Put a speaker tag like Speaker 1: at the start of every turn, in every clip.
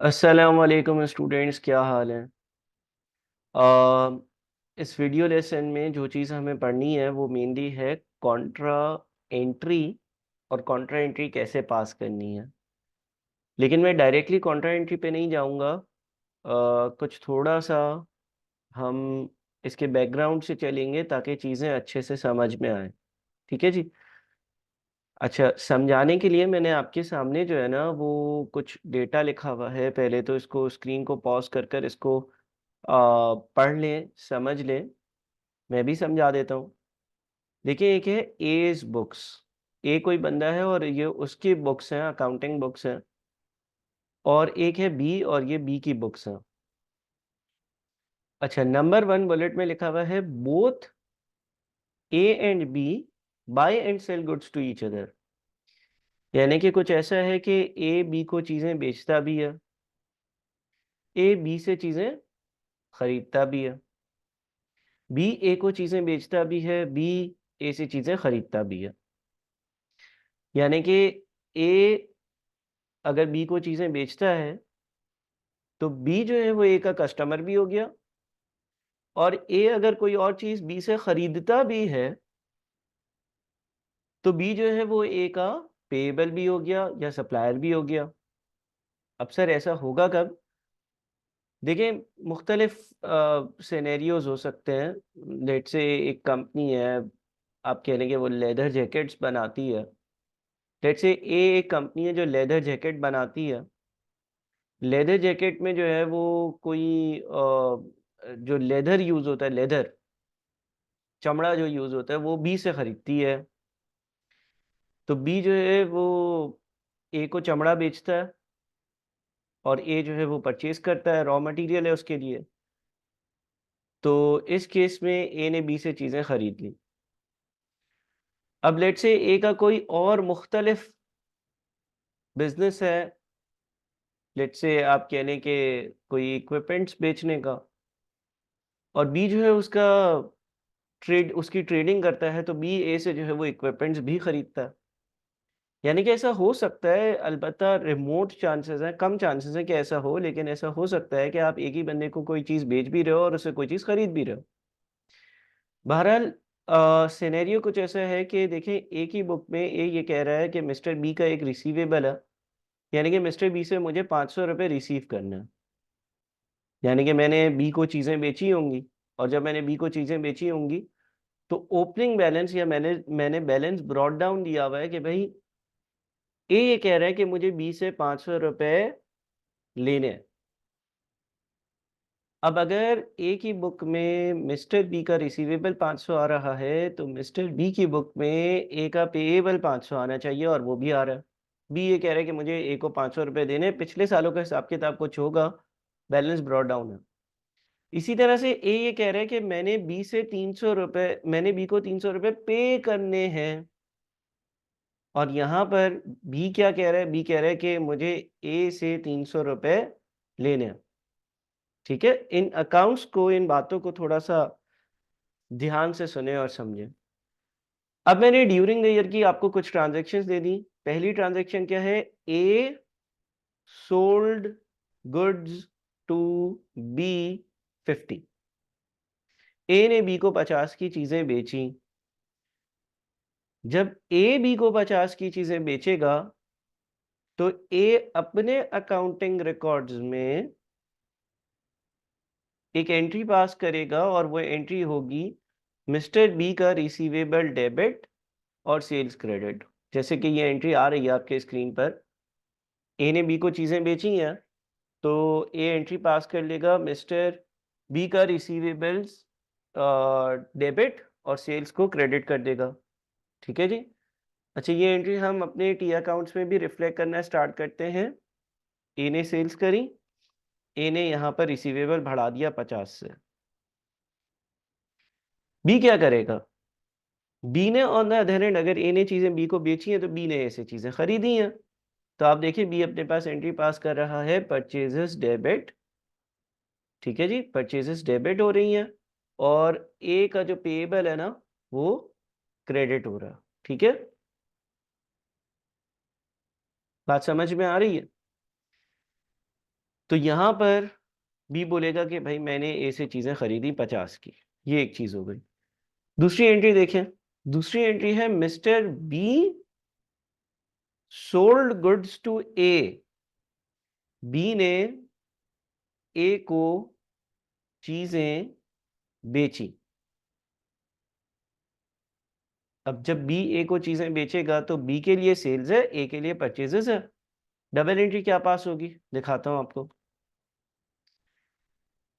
Speaker 1: अस्सलाम वालेकुम स्टूडेंट्स, क्या हाल है। अ, इस वीडियो लेसन में जो चीज़ हमें पढ़नी है वो मेनली है कॉन्ट्रा एंट्री और कॉन्ट्रा एंट्री कैसे पास करनी है। लेकिन मैं डायरेक्टली कॉन्ट्रा एंट्री पे नहीं जाऊंगा। कुछ थोड़ा सा हम इसके बैकग्राउंड से चलेंगे ताकि चीज़ें अच्छे से समझ में आए। ठीक है जी। अच्छा, समझाने के लिए मैंने आपके सामने जो है ना वो कुछ डेटा लिखा हुआ है। पहले तो इसको स्क्रीन को पॉज कर कर इसको पढ़ लें, समझ लें। मैं भी समझा देता हूँ। देखिए, एक है एज बुक्स। ए कोई बंदा है और ये उसकी बुक्स हैं, अकाउंटिंग बुक्स हैं। और एक है बी और ये बी की बुक्स हैं। अच्छा, नंबर 1 बुलेट में लिखा हुआ है both A and B buy and sell goods to each other. यानी कि कुछ ऐसा है कि ए बी को चीज़ें बेचता भी है, ए बी से चीज़ें खरीदता भी है, बी ए को चीज़ें बेचता भी है, बी ए से चीज़ें खरीदता भी है। यानी कि ए अगर बी को चीज़ें बेचता है तो बी जो है वो ए का कस्टमर भी हो गया, और ए अगर कोई और चीज़ बी से खरीदता भी है तो बी जो है वो ए का पेएबल भी हो गया या सप्लायर भी हो गया। अब सर ऐसा होगा कब? देखिए, मुख्तलिफ सिनेरियोज हो सकते हैं। लेट से एक कंपनी है, आप कह लेंगे वो लेदर जैकेट्स बनाती है। लेट से ए एक कंपनी है जो लेदर जैकेट बनाती है। लेदर जैकेट में जो है वो कोई जो लेदर यूज़ होता है, लेदर चमड़ा जो यूज़ होता है वो बी से खरीदती है। तो बी जो है वो ए को चमड़ा बेचता है और ए जो है वो परचेज करता है, रॉ मटेरियल है उसके लिए। तो इस केस में ए ने बी से चीज़ें खरीद ली। अब लेट से ए का कोई और मुख्तलिफ बिजनेस है। लेट से आप कह लें कि कोई इक्विपमेंट्स बेचने का, और बी जो है उसका उसकी ट्रेडिंग करता है, तो बी ए से जो है वो इक्विपमेंट्स भी खरीदता है। यानी कि ऐसा हो सकता है, अलबत्ता रिमोट चांसेस हैं, कम चांसेस हैं कि ऐसा हो, लेकिन ऐसा हो सकता है कि आप एक ही बंदे को कोई चीज़ बेच भी रहे हो और उससे कोई चीज़ खरीद भी रहे हो। बहरहाल सिनेरियो कुछ ऐसा है कि देखें, एक ही बुक में ए ये कह रहा है कि मिस्टर बी का एक रिसीवेबल है। यानी कि मिस्टर बी से मुझे 500 रुपये रिसीव करना है। यानी कि मैंने बी को चीज़ें बेची होंगी, और जब मैंने बी को चीज़ें बेची होंगी तो ओपनिंग बैलेंस या मैंने मैंने बैलेंस ब्रॉट डाउन दिया हुआ है कि भाई ए ये कह रहा है कि मुझे बी से 500 रुपये लेने हैं। अब अगर ए की बुक में मिस्टर बी का रिसीवेबल 500 आ रहा है तो मिस्टर बी की बुक में ए का पेएबल 500 आना चाहिए, और वो भी आ रहा है। बी ये कह रहा है कि मुझे ए को 500 रुपये देने, पिछले सालों का हिसाब किताब कुछ होगा, बैलेंस ब्रॉट डाउन है। इसी तरह से ए ये कह रहा है कि मैंने बी को 300 रुपये पे करने हैं। और यहाँ पर बी क्या कह रहा है? बी कह रहा है कि मुझे ए से 300 रुपये लेने हैं। ठीक है, इन अकाउंट्स को, इन बातों को थोड़ा सा ध्यान से सुने और समझें। अब मैंने ड्यूरिंग द ईयर की आपको कुछ ट्रांजैक्शंस दे दी। पहली ट्रांजैक्शन क्या है? A sold goods to B 50। A ने बी को 50 की चीजें बेची। जब ए बी को 50 की चीजें बेचेगा तो ए अपने अकाउंटिंग रिकॉर्ड्स में एक एंट्री पास करेगा, और वो एंट्री होगी मिस्टर बी का रिसीवेबल डेबिट और सेल्स क्रेडिट। जैसे कि ये एंट्री आ रही है आपके स्क्रीन पर। ए ने बी को चीज़ें बेची हैं, तो ए एंट्री पास कर लेगा, मिस्टर बी का रिसीवेबल्स डेबिट और सेल्स को क्रेडिट कर देगा। ठीक है जी। अच्छा, ये एंट्री हम अपने टी अकाउंट्स में भी रिफ्लेक्ट करना स्टार्ट करते हैं। ए ने सेल्स करी, ए ने यहाँ पर रिसीवेबल बढ़ा दिया 50 से। बी क्या करेगा? बी ने ऑन द अदर हैंड, अगर ए ने चीज़ें बी को बेची हैं तो बी ने ए से चीज़ें खरीदी हैं। तो आप देखिए, बी अपने पास एंट्री पास कर रहा है परचेजेस डेबिट। ठीक है जी, परचेजेस डेबिट हो रही हैं, और ए का जो पेएबल है ना वो क्रेडिट हो रहा है। ठीक है, बात समझ में आ रही है? तो यहाँ पर बी बोलेगा कि भाई मैंने ए से चीज़ें खरीदी 50 की। ये एक चीज़ हो गई। दूसरी एंट्री देखें। दूसरी एंट्री है mister B sold goods to A. B ने ए को चीज़ें बेची। अब जब बी ए को चीज़ें बेचेगा तो बी के लिए सेल्स है, ए के लिए परचेजेस है। डबल एंट्री क्या पास होगी, दिखाता हूं आपको।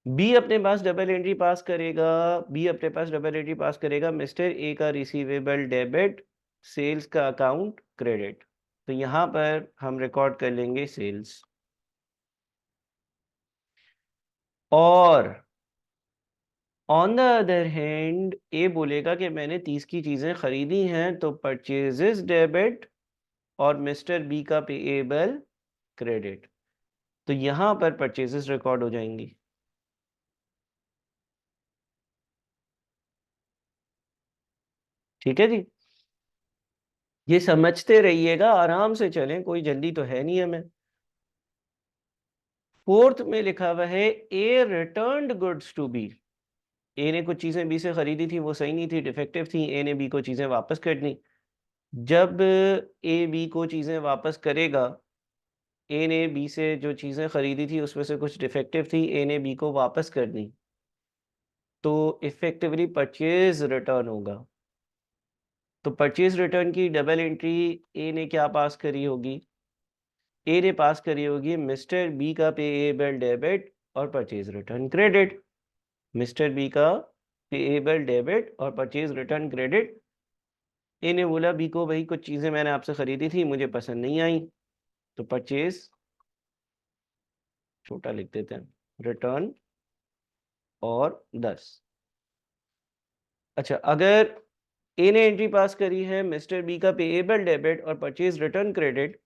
Speaker 1: बी अपने पास डबल एंट्री पास करेगा। बी अपने पास डबल एंट्री पास करेगा, मिस्टर ए का रिसीवेबल डेबिट, सेल्स का अकाउंट क्रेडिट। तो यहां पर हम रिकॉर्ड कर लेंगे सेल्स। और ऑन द अदर हैंड ए बोलेगा कि मैंने 30 की चीज़ें खरीदी हैं, तो परचेजेस डेबिट और मिस्टर बी का पेएबल क्रेडिट। तो यहां पर परचेजेस रिकॉर्ड हो जाएंगी। ठीक है जी। ये समझते रहिएगा, आराम से चलें, कोई जल्दी तो है नहीं हमें। फोर्थ में लिखा हुआ है ए रिटर्न्ड गुड्स टू बी। ए ने कुछ चीजें बी से खरीदी थी, वो सही नहीं थी, डिफेक्टिव थी। ए ने बी को चीजें वापस कर दी। जब ए बी को चीजें वापस करेगा, ए ने बी से जो चीजें खरीदी थी उसमें से कुछ डिफेक्टिव थी, ए ने बी को वापस कर दी, तो इफेक्टिवली परचेज रिटर्न होगा। तो परचेज रिटर्न की डबल एंट्री ए ने क्या पास करी होगी, ए ने पास करी होगी मिस्टर बी का पेएबल डेबिट और purchase return credit. Mister B का पेएबल डेबिट और परचेज रिटर्न क्रेडिट। ए ने बोला बी को, भाई कुछ चीज़ें मैंने आपसे खरीदी थी, मुझे पसंद नहीं आई, तो परचेज छोटा लिख देते हैं, रिटर्न और 10। अच्छा, अगर ए ने एंट्री पास करी है मिस्टर बी का पेएबल डेबिट और परचेज रिटर्न क्रेडिट,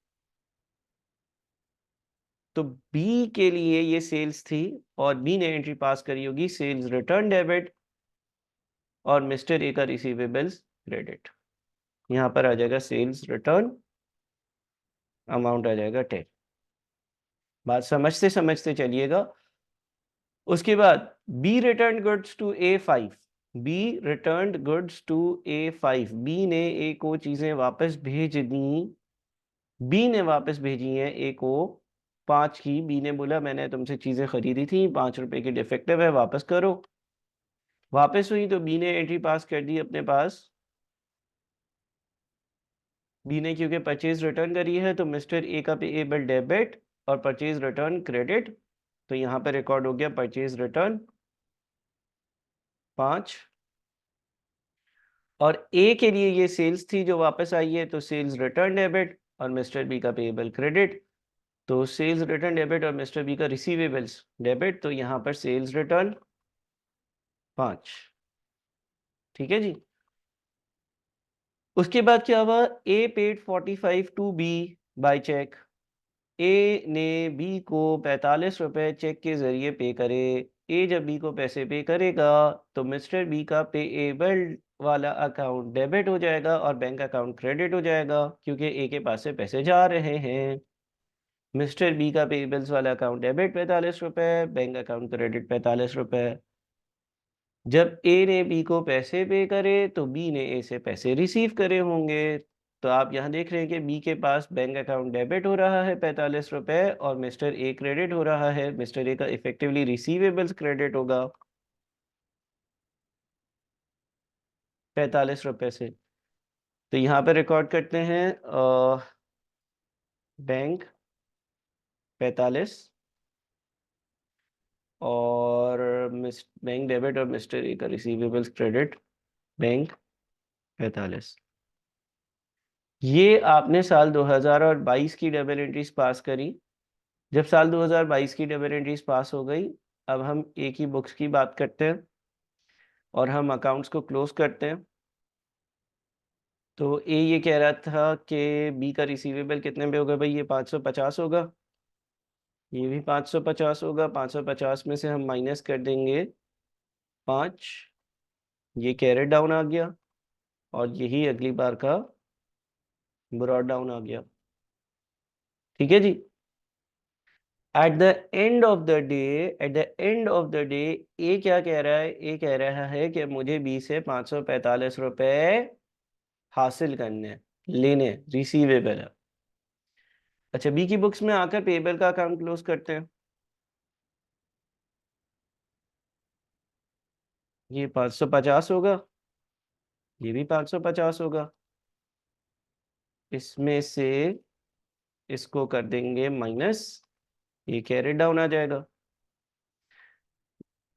Speaker 1: तो बी के लिए ये सेल्स थी, और बी ने एंट्री पास करी होगी सेल्स रिटर्न डेबिट और मिस्टर ए का रिसीवेबल्स क्रेडिट। यहाँ पर आ जाएगा सेल्स रिटर्न, अमाउंट आ जाएगा 10। बात समझते समझते चलिएगा। उसके बाद B return goods to A 5। B return goods to A 5। B ने ए को चीज़ें वापस भेज दी। बी ने वापस भेजी हैं ए को 5 की। बी ने बोला मैंने तुमसे चीज़ें खरीदी थी, 5 रुपए की डिफेक्टिव है, वापस करो। वापस हुई तो बी ने एंट्री पास कर दी अपने पास। बी ने क्योंकि परचेज रिटर्न करी है, तो मिस्टर ए का पेएबल डेबिट और परचेज रिटर्न क्रेडिट। तो यहाँ पर रिकॉर्ड हो गया परचेज रिटर्न 5। और ए के लिए ये सेल्स थी जो वापस आई है, तो सेल्स रिटर्न डेबिट और मिस्टर बी का पेएबल क्रेडिट। तो सेल्स रिटर्न डेबिट और मिस्टर बी का रिसीवेबल्स डेबिट। तो यहाँ पर सेल्स रिटर्न 5। ठीक है जी। उसके बाद क्या हुआ, A paid 45 to B by cheque. A ने बी को 45 रुपए चेक के जरिए पे करे। ए जब बी को पैसे पे करेगा, तो मिस्टर बी का पेएबल वाला अकाउंट डेबिट हो जाएगा और बैंक अकाउंट क्रेडिट हो जाएगा, क्योंकि ए के पास से पैसे जा रहे हैं। मिस्टर बी का पेएबल्स वाला अकाउंट डेबिट 45 रुपए, बैंक अकाउंट क्रेडिट 45 रुपए। जब ए ने बी को पैसे पे करे, तो बी ने ए से पैसे रिसीव करे होंगे। तो आप यहाँ देख रहे हैं कि बी के पास बैंक अकाउंट डेबिट हो रहा है 45 रुपए, और मिस्टर ए क्रेडिट हो रहा है। मिस्टर ए का इफेक्टिवली रिसीवेबल्स क्रेडिट होगा 45 रुपए से। तो यहाँ पे रिकॉर्ड करते हैं बैंक 45 और बैंक डेबिट और मिस्टर ए का रिसीवेबल्स क्रेडिट बैंक 45। ये आपने साल 2022 की डबल एंट्रीज पास करी। जब साल 2022 की डबल एंट्रीज पास हो गई, अब हम एक ही बुक्स की बात करते हैं और हम अकाउंट्स को क्लोज करते हैं। तो ए ये कह रहा था कि बी का रिसीवेबल कितने पे होगा, भाई ये 550 होगा, ये भी 550 होगा। 550 में से हम माइनस कर देंगे 5, ये कैरेट डाउन आ गया, और यही अगली बार का ब्रॉड डाउन आ गया। ठीक है जी। At the end of the day, at the end of the day, A क्या कह रहा है? ए कह रहा है कि मुझे बी से 545 रुपए हासिल करने, लेने, रिसीवेबल है। अच्छा, बी की बुक्स में आकर पेबल का अकाउंट क्लोज करते हैं। ये 550 होगा, ये भी 550 होगा। इसमें से इसको कर देंगे माइनस, ये कैरेट डाउन आ जाएगा।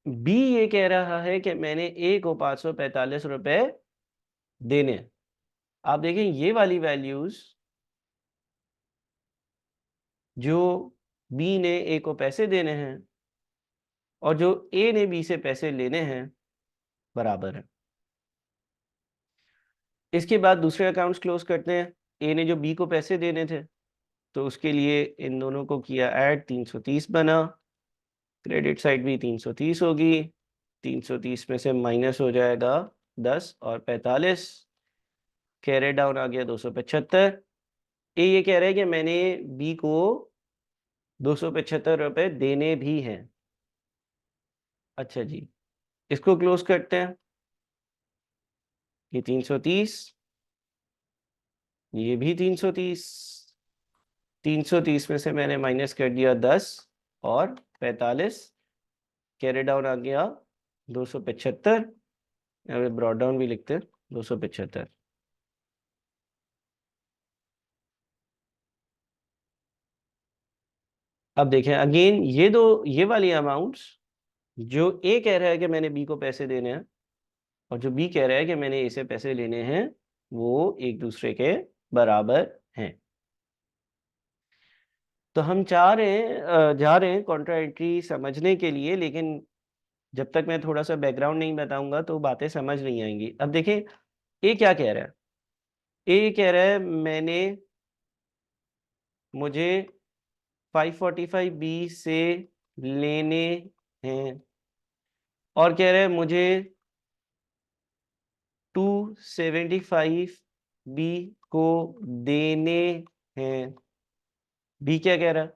Speaker 1: बी ये कह रहा है कि मैंने ए को 545 रुपए देने हैं। आप देखें ये वाली वैल्यूज, जो बी ने ए को पैसे देने हैं और जो ए ने बी से पैसे लेने हैं, बराबर है। इसके बाद दूसरे अकाउंट्स क्लोज करते हैं। ए ने जो बी को पैसे देने थे, तो उसके लिए इन दोनों को किया ऐड, 330 बना। क्रेडिट साइड भी 330 होगी, 330 में से माइनस हो जाएगा 10 और 45, कैरेट डाउन आ गया 275। ए ये कह रहा है कि मैंने बी को 275 रुपए देने भी हैं। अच्छा जी, इसको क्लोज करते हैं। ये 330, ये भी 330, 330 में से मैंने माइनस कर दिया 10 और 45, कैरी डाउन आ गया 275, ब्रॉड डाउन भी लिखते हैं 275। अब देखें अगेन, ये वाली अमाउंट्स, जो ए कह रहा है कि मैंने बी को पैसे देने हैं और जो बी कह रहा है कि मैंने ए से पैसे लेने हैं, वो एक दूसरे के बराबर हैं। तो हम जा रहे हैं कॉन्ट्रा एंट्री समझने के लिए, लेकिन जब तक मैं थोड़ा सा बैकग्राउंड नहीं बताऊंगा तो बातें समझ नहीं आएंगी। अब देखें ए क्या कह रहा है। ए कह रहा है मुझे 545 बी से लेने हैं, और कह रहा है मुझे 275 बी को देने हैं। बी क्या कह रहा है?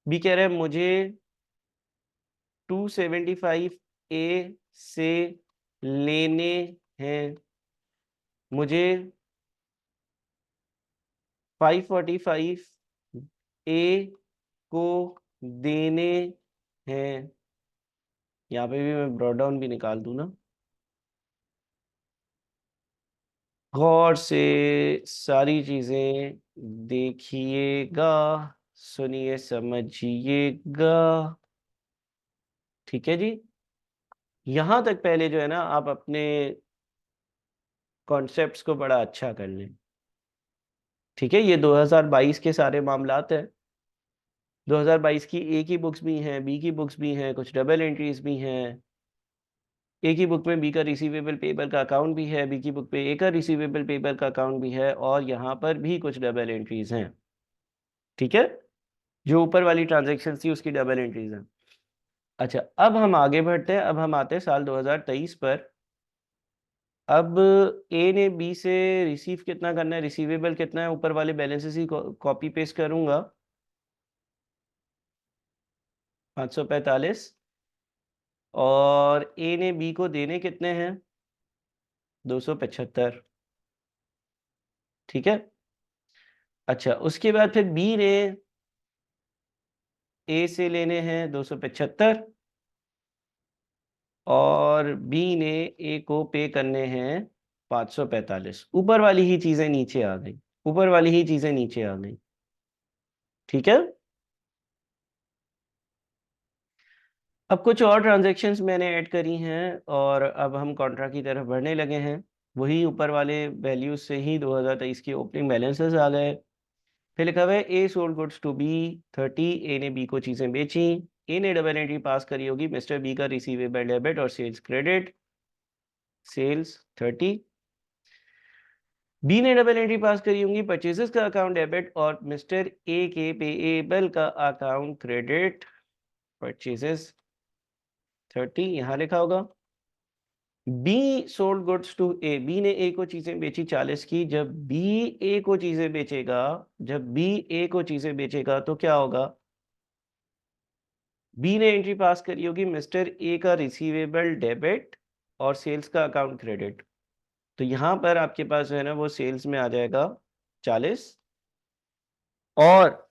Speaker 1: बी कह रहा है मुझे 275 ए से लेने हैं, मुझे 545 ए को देने हैं। यहाँ पे भी मैं ब्रॉड डाउन भी निकाल दूं ना, गौर से सारी चीजें देखिएगा, सुनिए समझिएगा। ठीक है जी, यहां तक पहले जो है ना, आप अपने कॉन्सेप्ट्स को बड़ा अच्छा कर लें। ठीक है, ये 2022 के सारे मामलात हैं। 2022 की ए की बुक्स भी हैं, बी की बुक्स भी हैं, कुछ डबल एंट्रीज भी हैं। ए की बुक में बी का रिसीवेबल पेबल का अकाउंट भी है, बी की बुक पे ए का रिसीवेबल पेबल का अकाउंट भी है, और यहाँ पर भी कुछ डबल एंट्रीज हैं। ठीक है, जो ऊपर वाली ट्रांजैक्शन थी उसकी डबल एंट्रीज हैं। अच्छा, अब हम आगे बढ़ते हैं। अब हम आते हैं साल 2023 पर। अब ए ने बी से रिसीव कितना करना है, रिसीवेबल कितना है, ऊपर वाले बैलेंसेस ही कॉपी पेस्ट करूंगा। 545, और ए ने बी को देने कितने हैं, 275। ठीक है, अच्छा उसके बाद फिर बी ने ए से लेने हैं 275, और बी ने ए को पे करने हैं 545। ऊपर वाली ही चीजें नीचे आ गई, ऊपर वाली ही चीजें नीचे आ गई। ठीक है, अब कुछ और ट्रांजैक्शंस मैंने ऐड करी हैं, और अब हम कॉन्ट्रा की तरफ बढ़ने लगे हैं। वही ऊपर वाले वैल्यूज से ही 2023 की ओपनिंग बैलेंसेस आ गए। फिर लिखा हुआ है A sold goods to B 30, A ने बी को चीजें बेची। ए ने डबल एंट्री पास करी होगी, मिस्टर बी का रिसीवेबल डेबिट और सेल्स क्रेडिट, सेल्स 30। बी ने डबल एंट्री पास करी होंगी, परचेजेस का अकाउंट डेबिट और मिस्टर ए के पेएबल का अकाउंट क्रेडिट, परचेजेस 30 यहाँ लिखा होगा। B sold goods to A, B ने ए को चीजें बेची 40 की। जब बी ए को चीजें बेचेगा, जब बी ए को चीजें बेचेगा तो क्या होगा, बी ने एंट्री पास करी होगी मिस्टर ए का रिसीवेबल डेबिट और सेल्स का अकाउंट क्रेडिट। तो यहां पर आपके पास जो है ना वो सेल्स में आ जाएगा 40, और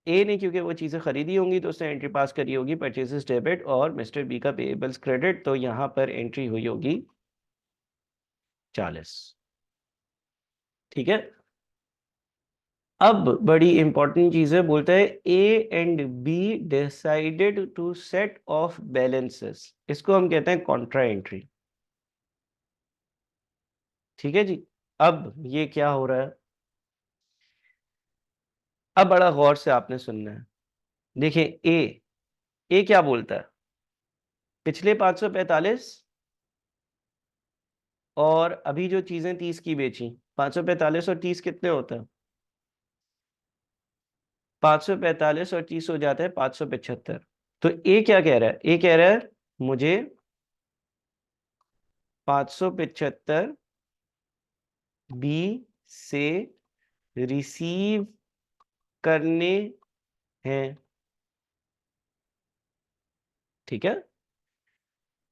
Speaker 1: ए ने क्योंकि वो चीज़ें खरीदी होंगी तो उसने एंट्री पास करी होगी परचेजेस डेबिट और मिस्टर बी का पेएबल्स क्रेडिट, तो यहाँ पर एंट्री हुई होगी 40। ठीक है। अब बड़ी इंपॉर्टेंट चीज़ है, बोलता है A and B decided to set off balances, इसको हम कहते हैं कॉन्ट्रा एंट्री। ठीक है जी। अब ये क्या हो रहा है, अब बड़ा गौर से आपने सुनना है। देखिए ए क्या बोलता है, पिछले 545 और अभी जो चीजें 30 की बेची, 545 और 30 कितने होता है, 545 और 30 हो जाता है 575। तो ए क्या कह रहा है, ए कह रहा है मुझे 575 बी से रिसीव करने हैं। ठीक है।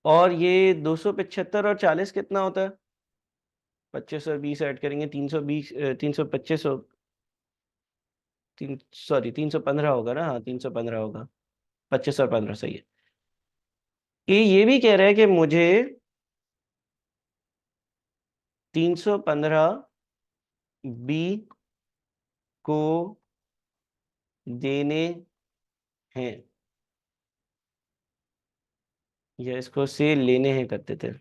Speaker 1: और ये 275 और 40 कितना होता है, 25 और 20 ऐड करेंगे 320, 325 हो, तीन सॉरी 315 होगा ना, हाँ 315 होगा, 25 और 15 सही है। ये भी कह रहा है कि मुझे 315 बी को देने हैं, या इसको से लेने हैं करते थे।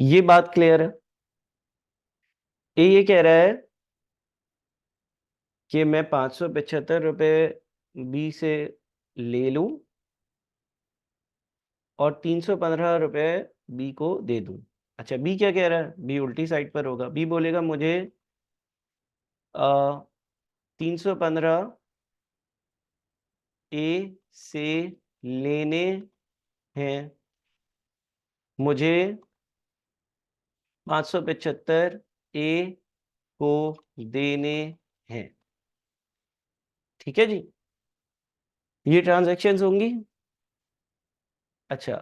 Speaker 1: ये बात क्लियर है। ये कह रहा है कि मैं 575 रुपये बी से ले लूं और 315 रुपये बी को दे दूं। अच्छा बी क्या कह रहा है, बी उल्टी साइड पर होगा, बी बोलेगा मुझे 315 ए से लेने हैं, मुझे 575 ए को देने हैं। ठीक है जी, ये ट्रांजैक्शंस होंगी। अच्छा,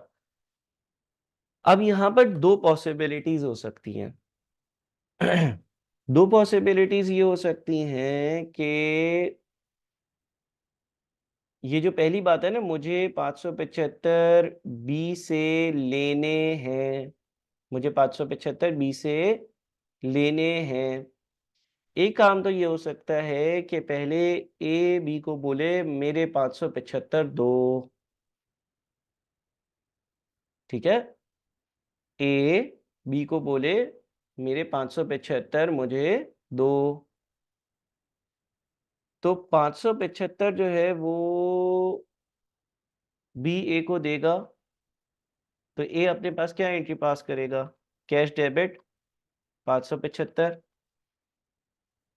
Speaker 1: अब यहां पर दो पॉसिबिलिटीज हो सकती हैं। दो पॉसिबिलिटीज ये हो सकती हैं कि ये जो पहली बात है ना, मुझे 575 बी से लेने हैं, मुझे 575 बी से लेने हैं। एक काम तो ये हो सकता है कि पहले ए बी को बोले मेरे 575 दो। ठीक है, ए बी को बोले मेरे 575 मुझे दो। तो 575 जो है वो बी ए को देगा, तो ए अपने पास क्या एंट्री पास करेगा, कैश डेबिट 575,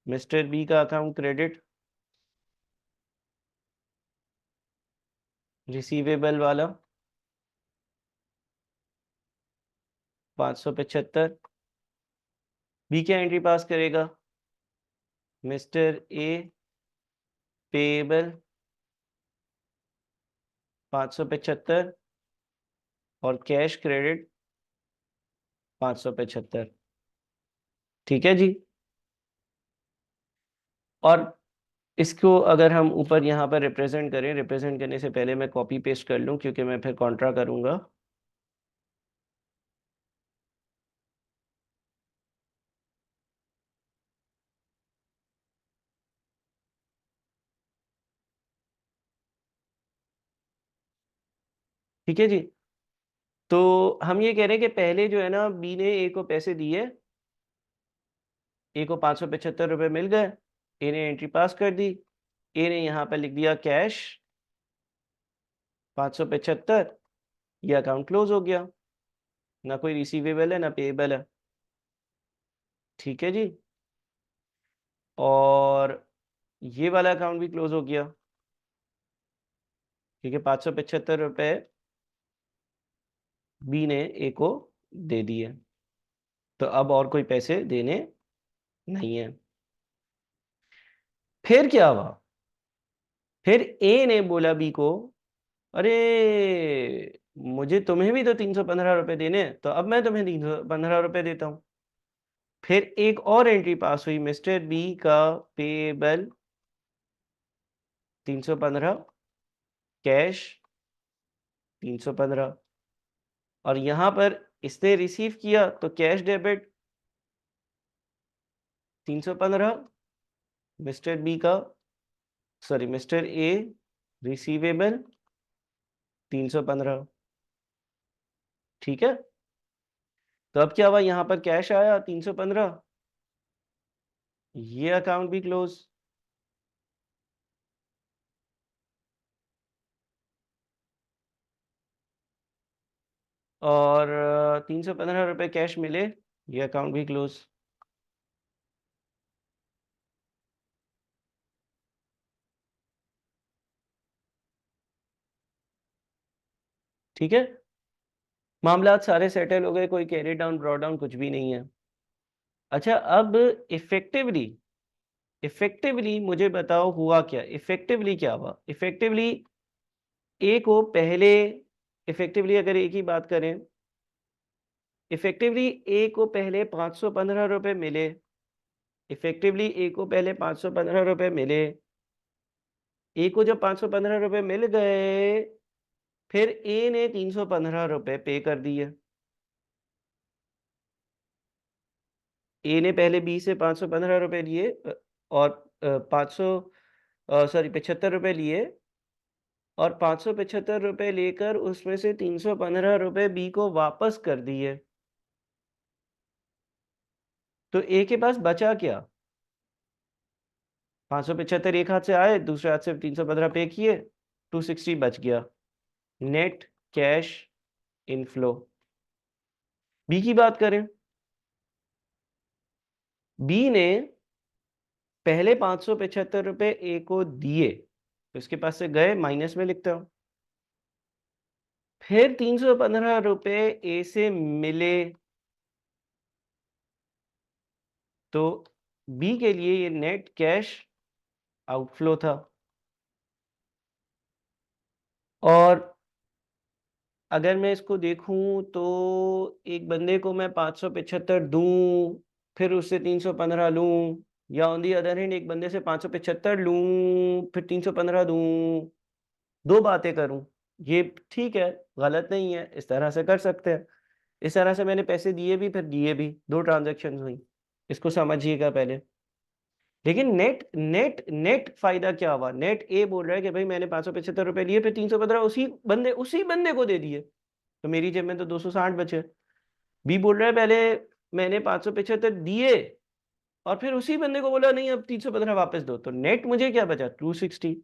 Speaker 1: मिस्टर बी का अकाउंट क्रेडिट रिसीवेबल वाला 575, बी क्या एंट्री पास करेगा, मिस्टर ए पेएबल 575 और कैश क्रेडिट 575। ठीक है जी। और इसको अगर हम ऊपर यहाँ पर रिप्रेजेंट करें, रिप्रेजेंट करने से पहले मैं कॉपी पेस्ट कर लूँ क्योंकि मैं फिर कॉन्ट्रा करूँगा। ठीक है जी। तो हम ये कह रहे हैं कि पहले जो है ना बी ने ए को पैसे दिए, ए को 575 रुपये मिल गए, ए ने एंट्री पास कर दी, ए ने यहाँ पर लिख दिया कैश 575, ये अकाउंट क्लोज हो गया, ना कोई रिसीवेबल है ना पेएबल है। ठीक है जी। और ये वाला अकाउंट भी क्लोज हो गया क्योंकि 575 रुपये बी ने ए को दे दिए, तो अब और कोई पैसे देने नहीं है। फिर क्या हुआ? फिर ए ने बोला बी को, अरे मुझे तुम्हें भी तो 315 रुपए देने हैं, तो अब मैं तुम्हें 315 रुपए देता हूं। फिर एक और एंट्री पास हुई, मिस्टर बी का पेबल 315, कैश 315। और यहां पर इसने रिसीव किया तो कैश डेबिट 315, मिस्टर बी का, सॉरी मिस्टर ए रिसीवेबल 315। ठीक है, तो अब क्या हुआ, यहां पर कैश आया 315, ये अकाउंट भी क्लोज। और 315 रुपए कैश मिले, ये अकाउंट भी क्लोज। ठीक है, मामला सारे सेटल हो गए, कोई कैरी डाउन ड्रॉ डाउन कुछ भी नहीं है। अच्छा, अब इफेक्टिवली, मुझे बताओ हुआ क्या, इफेक्टिवली क्या हुआ? इफेक्टिवली ए को पहले, इफेक्टिवली अगर ए की बात करें, इफेक्टिवली ए को पहले 515 रुपए मिले, इफेक्टिवली ए को पहले 515 रुपए मिले। ए को जब 515 रुपए मिल गए, फिर ए ने 315 रुपए पे कर दिए। ए ने पहले बी से 515 रुपए लिए, और 500, सॉरी 75 रुपए लिए, और 575 रुपए लेकर उसमें से 315 रुपए बी को वापस कर दिए। तो ए के पास बचा क्या? 575 एक हाथ से आए, दूसरे हाथ से 315 पे किए, 260 बच गया। Net cash inflow. बी की बात करें, बी ने पहले 575 रुपए ए को दिए, तो इसके पास से गए, माइनस में लिखता हूं। फिर 315 रुपए ए से मिले, तो बी के लिए ये नेट कैश आउटफ्लो था। और अगर मैं इसको देखूं तो एक बंदे को मैं 575 दूं, फिर उससे 315 लूं, या ऑन दी अदर हैंड एक बंदे से 575 लूं, फिर 315 दूं, दो बातें करूं, ये ठीक है, गलत नहीं है, इस तरह से कर सकते हैं। इस तरह से मैंने पैसे दिए भी फिर दिए भी, दो ट्रांजैक्शन हुई, इसको समझिएगा पहले। लेकिन नेट नेट नेट फायदा क्या हुआ? नेट ए बोल रहा है कि भाई मैंने 575 रुपए लिए, फिर 315 उसी बंदे को दे दिए, तो मेरी जेब में तो 260 बचे। बी बोल रहा है पहले मैंने 575 दिए, और फिर उसी बंदे को बोला नहीं अब 315 वापस दो, तो नेट मुझे क्या बचा? 260।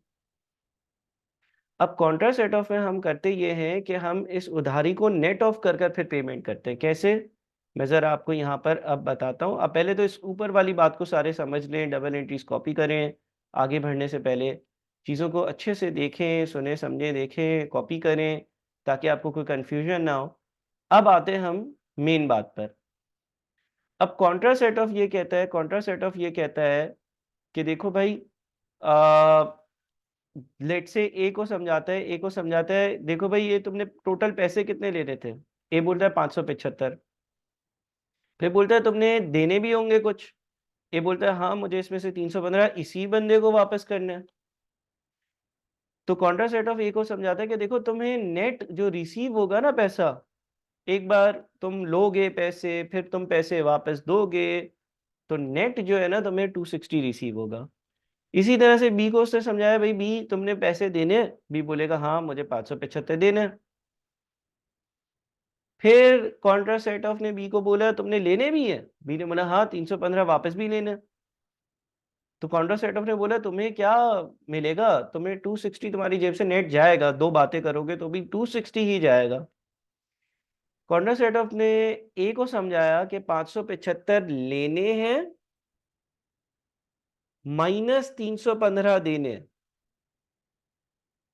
Speaker 1: अब कॉन्ट्रा सेट ऑफ में हम करते ये हैं कि हम इस उधारी को नेट ऑफ कर कर फिर पेमेंट करते हैं। कैसे? मैं जरा आपको यहाँ पर अब बताता हूँ। अब पहले तो इस ऊपर वाली बात को सारे समझ लें, डबल एंट्रीज कॉपी करें, आगे बढ़ने से पहले चीज़ों को अच्छे से देखें, सुने समझें, देखें, कॉपी करें, ताकि आपको कोई कन्फ्यूजन ना हो। अब आते हैं हम मेन बात पर। अब कॉन्ट्रा सेट ऑफ ये कहता है, कॉन्ट्रा सेट ऑफ ये कहता है कि देखो भाई, लेट से ए को समझाता है, ए को समझाता है, देखो भाई ये तुमने टोटल पैसे कितने लेने थे? ए बोलता है 575। फिर बोलता है तुमने देने भी होंगे कुछ? ए बोलता है हाँ मुझे इसमें से 315 इसी बंदे को वापस करना है। तो कॉन्ट्रा सेट ऑफ ए को समझाता है कि देखो तुम्हें नेट जो रिसीव होगा ना पैसा, एक बार तुम लोगे पैसे, फिर तुम पैसे वापस दोगे, तो नेट जो है ना तुम्हें 260 रिसीव होगा। इसी तरह से बी को उसने समझाया, भाई बी तुमने पैसे देने हैं? बी बोलेगा हाँ मुझे 575 देने हैं। फिर कॉन्ट्रा सेट ऑफ ने बी को बोला तुमने लेने भी है? बी ने बोला हाँ 315 वापस भी लेने हैं। तो कॉन्ट्रा सेट ऑफ ने बोला तुम्हें क्या मिलेगा? तुम्हें 260 तुम्हारी जेब से नेट जाएगा, दो बातें करोगे तो भी 260 ही जाएगा। कॉन्ट्रा सेट ऑफ ने ए को समझाया कि 575 लेने हैं माइनस 315 देने हैं।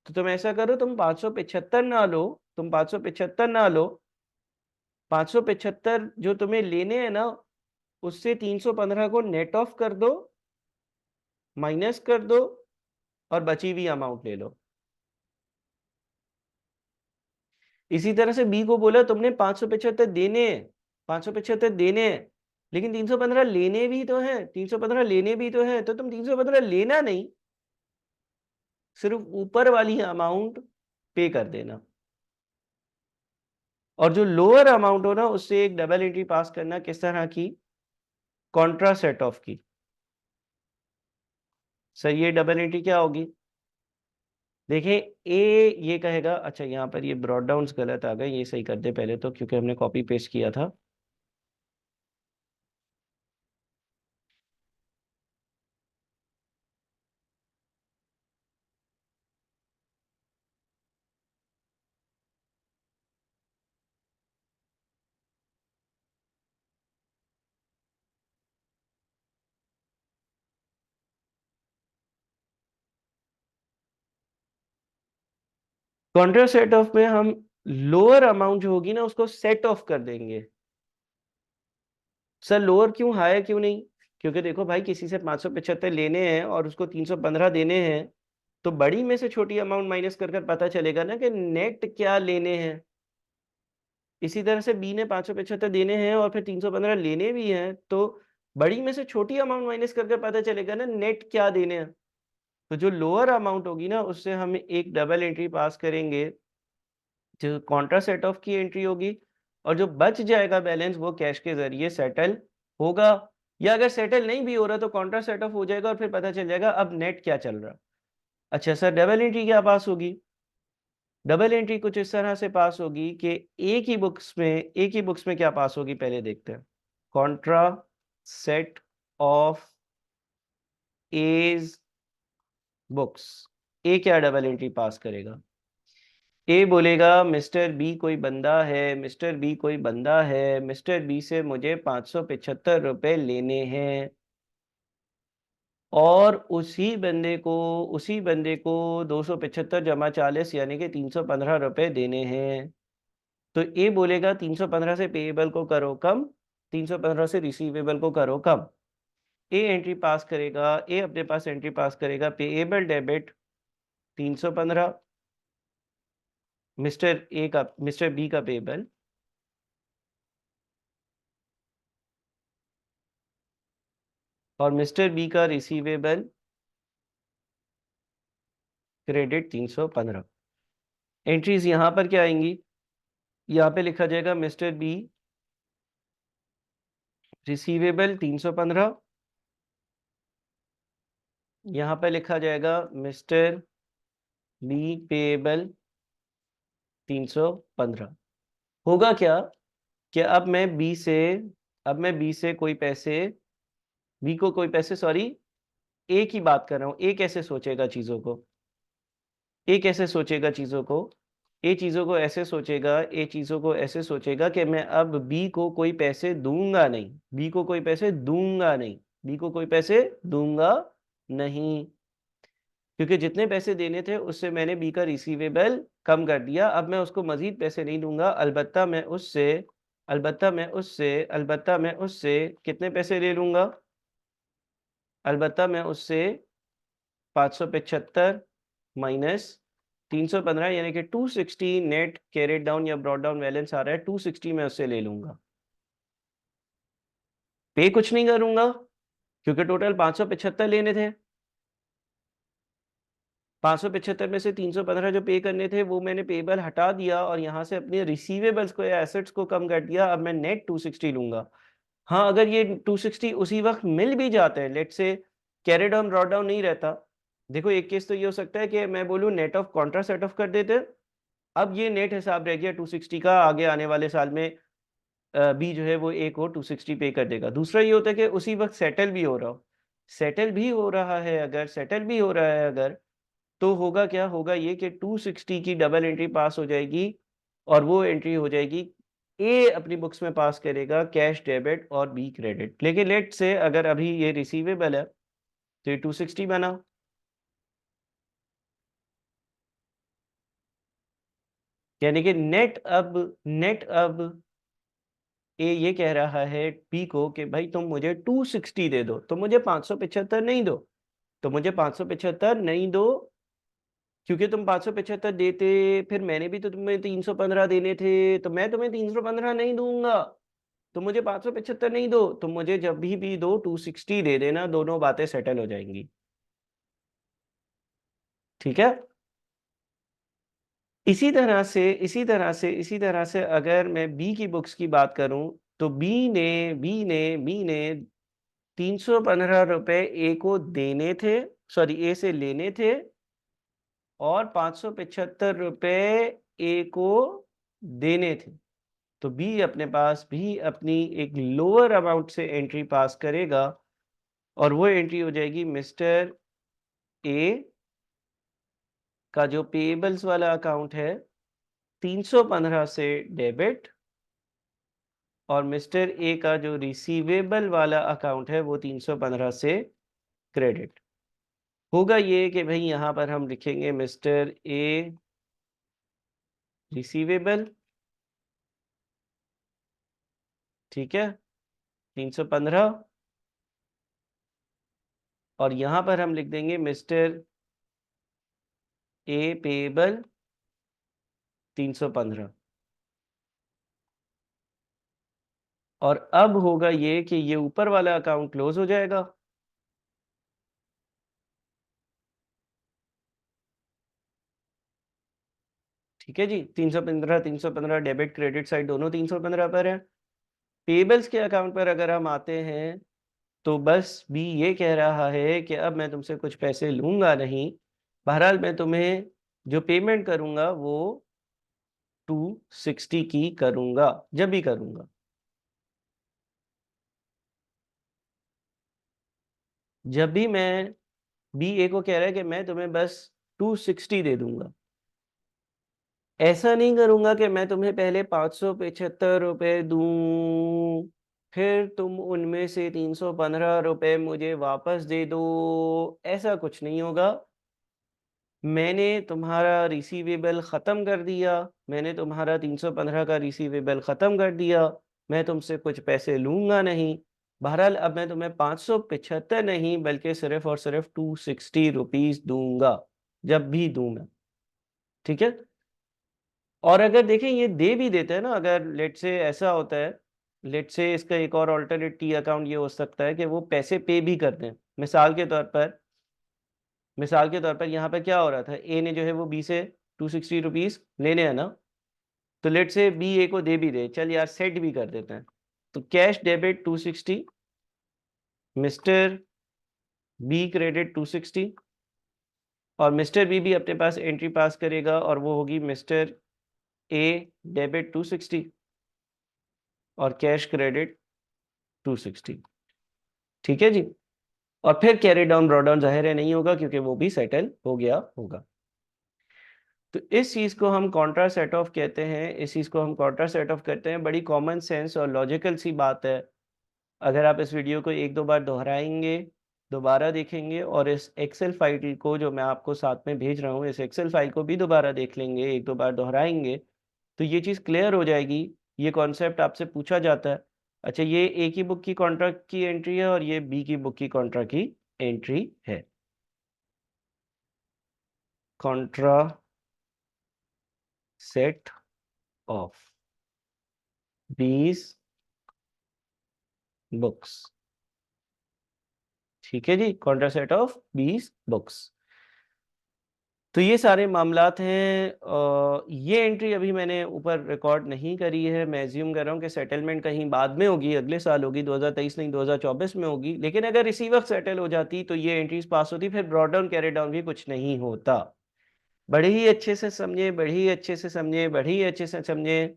Speaker 1: तो तुम ऐसा करो, तुम 575 ना लो, तुम 575 ना लो, 575 जो तुम्हें लेने हैं ना, उससे 315 को नेट ऑफ कर दो, माइनस कर दो और बची हुई अमाउंट ले लो। इसी तरह से बी को बोला तुमने 575 देने हैं, 575 देने हैं, लेकिन 315 लेने भी तो हैं, 315 लेने भी तो हैं, तो तुम 315 लेना नहीं, सिर्फ ऊपर वाली अमाउंट पे कर देना। और जो लोअर अमाउंट हो ना उससे एक डबल एंट्री पास करना, किस तरह की? कॉन्ट्रा सेट ऑफ की। सर ये डबल एंट्री क्या होगी? देखिए ए ये कहेगा, अच्छा यहाँ पर ये ब्रॉड डाउन्स गलत आ गए, ये सही कर दे पहले तो, क्योंकि हमने कॉपी पेस्ट किया था। कॉन्ट्रा सेट ऑफ में हम लोअर अमाउंट जो होगी ना उसको सेट ऑफ कर देंगे। सर लोअर क्यों, हायर क्यों नहीं? क्योंकि देखो भाई किसी से 575 लेने हैं और उसको 315 देने हैं, तो बड़ी में से छोटी अमाउंट माइनस कर कर पता चलेगा ना कि नेट क्या लेने हैं। इसी तरह से बी ने 575 देने हैं और फिर 315 लेने भी हैं, तो बड़ी में से छोटी अमाउंट माइनस कर कर पता चलेगा ना नेट क्या देने हैं। तो जो लोअर अमाउंट होगी ना उससे हम एक डबल एंट्री पास करेंगे जो कॉन्ट्रा सेट ऑफ की एंट्री होगी, और जो बच जाएगा बैलेंस वो कैश के जरिए सेटल होगा। या अगर सेटल नहीं भी हो रहा तो कॉन्ट्रा सेट ऑफ हो जाएगा और फिर पता चल जाएगा अब नेट क्या चल रहा। अच्छा सर डबल एंट्री क्या पास होगी? डबल एंट्री कुछ इस तरह से पास होगी कि एक ही बुक्स में क्या पास होगी पहले देखते हैं। Contra set off as books. A क्या डबल एंट्री पास करेगा? ए बोलेगा मिस्टर बी कोई बंदा है, मिस्टर बी कोई बंदा है, मिस्टर बी से मुझे 575 रुपए लेने हैं और उसी बंदे को 275 जमा 40 यानी कि 315 रुपए देने हैं। तो ए बोलेगा 315 से पेएबल को करो कम, 315 से रिसीवेबल को करो कम। ए एंट्री पास करेगा, ए अपने पास एंट्री पास करेगा पेएबल डेबिट 315, मिस्टर बी का पेएबल, और मिस्टर बी का रिसीवेबल क्रेडिट 315। एंट्रीज यहां पर क्या आएंगी? यहाँ पे लिखा जाएगा मिस्टर बी रिसीवेबल 315, यहाँ पे लिखा जाएगा मिस्टर बी पेएबल 315। होगा क्या कि अब मैं बी से कोई पैसे, बी को कोई पैसे, सॉरी ए की बात कर रहा हूँ। ए कैसे सोचेगा चीजों को? ए कैसे सोचेगा चीजों को? ए चीजों को ऐसे सोचेगा, ए चीजों को ऐसे सोचेगा कि मैं अब बी को कोई पैसे दूंगा नहीं, बी को कोई पैसे दूंगा नहीं, बी को कोई पैसे दूंगा नहीं, क्योंकि जितने पैसे देने थे उससे मैंने बी का रिसीवेबल कम कर दिया। अब मैं उसको मजीद पैसे नहीं दूंगा, अलबत्ता मैं उससे कितने पैसे ले लूंगा? अलबत्ता मैं उससे 575 माइनस 315 यानी कि 260 नेट कैरेट डाउन या ब्रॉड डाउन बैलेंस आ रहा है, 260 मैं उससे ले लूंगा। पे कुछ नहीं करूंगा क्योंकि टोटल 575 लेने थे। 575 में से 315 जो पे करने थे वो मैंने पेबल हटा दिया और यहाँ से अपने रिसीवेबल्स को या एसेट्स को कम कर दिया। अब मैं नेट 260 लूंगा। हाँ अगर ये 260 उसी वक्त मिल भी जाते हैं, लेट से कैरी डाउन ब्रॉड डाउन नहीं रहता। देखो एक केस तो ये हो सकता है कि मैं बोलूँ net of Contra set of कर देते, अब ये नेट हिसाब रह गया 260 का, आगे आने वाले साल में बी जो है वो ए को 260 पे कर देगा। दूसरा ये होता है कि उसी वक्त सेटल भी हो रहा हो, सेटल भी हो रहा है अगर तो होगा क्या, होगा ये कि 260 की डबल एंट्री पास हो जाएगी और वो एंट्री हो जाएगी, ए अपनी बुक्स में पास करेगा कैश डेबिट और बी क्रेडिट। लेकिन लेट से अगर अभी ये रिसीवेबल है तो ये 260 बना, यानी कि नेट अब ए ये कह रहा है बी को कि भाई तुम मुझे 260 दे दो, तुम मुझे 575 नहीं दो। तो मुझे 575 नहीं दो, क्योंकि तुम 575 देते, फिर मैंने भी तो तुम्हें 315 देने थे, तो मैं तुम्हें 315 नहीं दूंगा। तो मुझे 575 नहीं दो, तो मुझे जब भी दो 260 दे देना, दोनों बातें सेटल हो जाएंगी। ठीक है। इसी तरह से अगर मैं बी की बुक्स की बात करूं, तो बी ने 315 रुपए ए को देने थे, सॉरी ए से लेने थे, और 575 रुपए ए को देने थे। तो बी अपने पास भी अपनी एक लोअर अमाउंट से एंट्री पास करेगा, और वो एंट्री हो जाएगी मिस्टर ए का जो पेएबल्स वाला अकाउंट है 315 से डेबिट, और मिस्टर ए का जो रिसीवेबल वाला अकाउंट है वो 315 से क्रेडिट। होगा ये कि भाई यहाँ पर हम लिखेंगे मिस्टर ए रिसीवेबल, ठीक है, 315, और यहाँ पर हम लिख देंगे मिस्टर ए पेएबल 315। और अब होगा ये कि ये ऊपर वाला अकाउंट क्लोज हो जाएगा। ठीक है जी, 315 डेबिट क्रेडिट साइड दोनों 315 पर है। पेबल्स के अकाउंट पर अगर हम आते हैं, तो बस बी ये कह रहा है कि अब मैं तुमसे कुछ पैसे लूंगा नहीं, बहरहाल मैं तुम्हें जो पेमेंट करूंगा वो 260 की करूंगा, जब भी करूंगा। जब भी मैं, बी ए को कह रहा है कि मैं तुम्हें बस 260 दे दूंगा, ऐसा नहीं करूंगा कि मैं तुम्हें पहले 575 रुपए दूं, फिर तुम उनमें से 315 रुपए मुझे वापस दे दो, ऐसा कुछ नहीं होगा। मैंने तुम्हारा रिसीवेबल ख़त्म कर दिया, मैंने तुम्हारा 315 का रिसीवेबल ख़त्म कर दिया, मैं तुमसे कुछ पैसे लूंगा नहीं। बहरहाल अब मैं तुम्हें 575 नहीं बल्कि सिर्फ और सिर्फ 260 रुपीज़ दूंगा, जब भी दूं मैं। ठीक है। और अगर देखें ये दे भी देते हैं ना, अगर लेट से ऐसा होता है, लेट से इसका एक और ऑल्टरनेट टी अकाउंट ये हो सकता है कि वो पैसे पे भी कर दें। मिसाल के तौर पर यहाँ पर क्या हो रहा था, ए ने जो है वो बी से 260 रुपीज़ लेने हैं ना, तो लेट से बी ए को दे भी दे, चल यार सेट भी कर देते हैं। तो cash debit 260, mister B credit 260, और मिस्टर बी भी अपने पास एंट्री पास करेगा, और वो होगी मिस्टर ए डेबिट 260 और कैश क्रेडिट 260। ठीक है जी। और फिर कैरी डाउन ड्रॉ डाउन जाहिर है नहीं होगा, क्योंकि वो भी सेटल हो गया होगा। तो इस चीज़ को हम कॉन्ट्रा सेट ऑफ कहते हैं, इस चीज़ को हम कॉन्ट्रा सेट ऑफ कहते हैं। बड़ी कॉमन सेंस और लॉजिकल सी बात है। अगर आप इस वीडियो को एक दो बार दोहराएंगे, दोबारा देखेंगे, और इस एक्सेल फाइल को जो मैं आपको साथ में भेज रहा हूँ, इस एक्सेल फाइल को भी दोबारा देख लेंगे, एक दो बार दोहराएंगे, तो ये चीज़ क्लियर हो जाएगी। ये कॉन्सेप्ट आपसे पूछा जाता है, अच्छा ये ए की बुक की कॉन्ट्रा की एंट्री है और ये बी की बुक की कॉन्ट्रा की एंट्री है। कॉन्ट्रा सेट ऑफ बीस बुक्स। ठीक है जी, कॉन्ट्रा सेट ऑफ 20 बुक्स। तो ये सारे मामलात हैं। ये एंट्री अभी मैंने ऊपर रिकॉर्ड नहीं करी है, मैं एज्यूम कर रहा हूँ कि सेटलमेंट कहीं बाद में होगी, अगले साल होगी, 2023 नहीं 2024 में होगी। लेकिन अगर इसी वक्त सेटल हो जाती तो ये एंट्रीज पास होती, फिर ब्रॉड डाउन कैरी डाउन भी कुछ नहीं होता। बड़े ही अच्छे से समझे, बड़े ही अच्छे से समझे, बड़े ही अच्छे से समझे,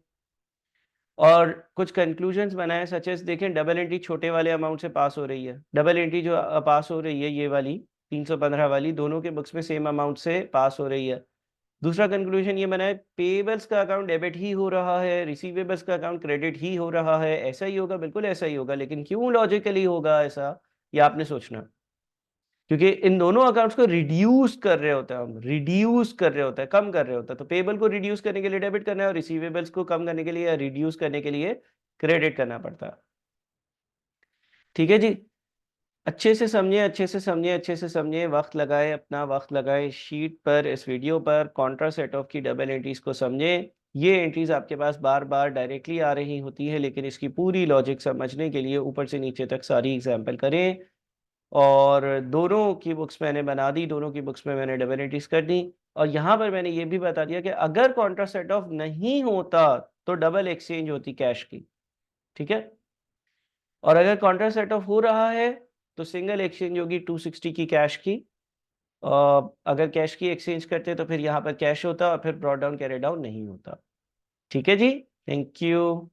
Speaker 1: और कुछ कंक्लूजन्स बनाए। सच एस देखें, डबल एंट्री छोटे वाले अमाउंट से पास हो रही है, डबल एंट्री जो पास हो रही है ये वाली 315 वाली, दोनों के बुक्स में सेम अमाउंट से पास हो रही है। दूसरा कंक्लूजन ये बनाए, पेबल्स का अकाउंट डेबिट ही हो रहा है, रिसीवेबल्स का अकाउंट क्रेडिट ही हो रहा है। ऐसा ही होगा, बिल्कुल ऐसा ही होगा, लेकिन क्यों लॉजिकली होगा ऐसा, ये आपने सोचना। क्योंकि इन दोनों अकाउंट्स को रिड्यूस कर रहे होते हैं हम, रिड्यूस कर रहे होते हैं, कम कर रहे होते हैं। तो पेबल को रिड्यूस करने के लिए डेबिट करना है, और रिसीवेबल्स को कम करने के लिए या रिड्यूस करने के लिए क्रेडिट करना पड़ता है। ठीक है जी। अच्छे से समझिए, अच्छे से समझिए, अच्छे से समझिए, वक्त लगाए, अपना वक्त लगाए शीट पर, इस वीडियो पर, कॉन्ट्रा सेट ऑफ की डबल एंट्रीज को समझें। ये एंट्रीज आपके पास बार बार डायरेक्टली आ रही होती है, लेकिन इसकी पूरी लॉजिक समझने के लिए ऊपर से नीचे तक सारी एग्जाम्पल करें। और दोनों की बुक्स मैंने बना दी, दोनों की बुक्स में मैंने डबल एंट्रीज कर दी। और यहाँ पर मैंने ये भी बता दिया कि अगर कॉन्ट्रा सेट ऑफ नहीं होता तो डबल एक्सचेंज होती कैश की। ठीक है। और अगर कॉन्ट्रा सेट ऑफ हो रहा है तो सिंगल एक्सचेंज होगी 260 की कैश की। अगर कैश की एक्सचेंज करते तो फिर यहाँ पर कैश होता और फिर ब्रॉड डाउन कैरी डाउन नहीं होता। ठीक है जी, थैंक यू।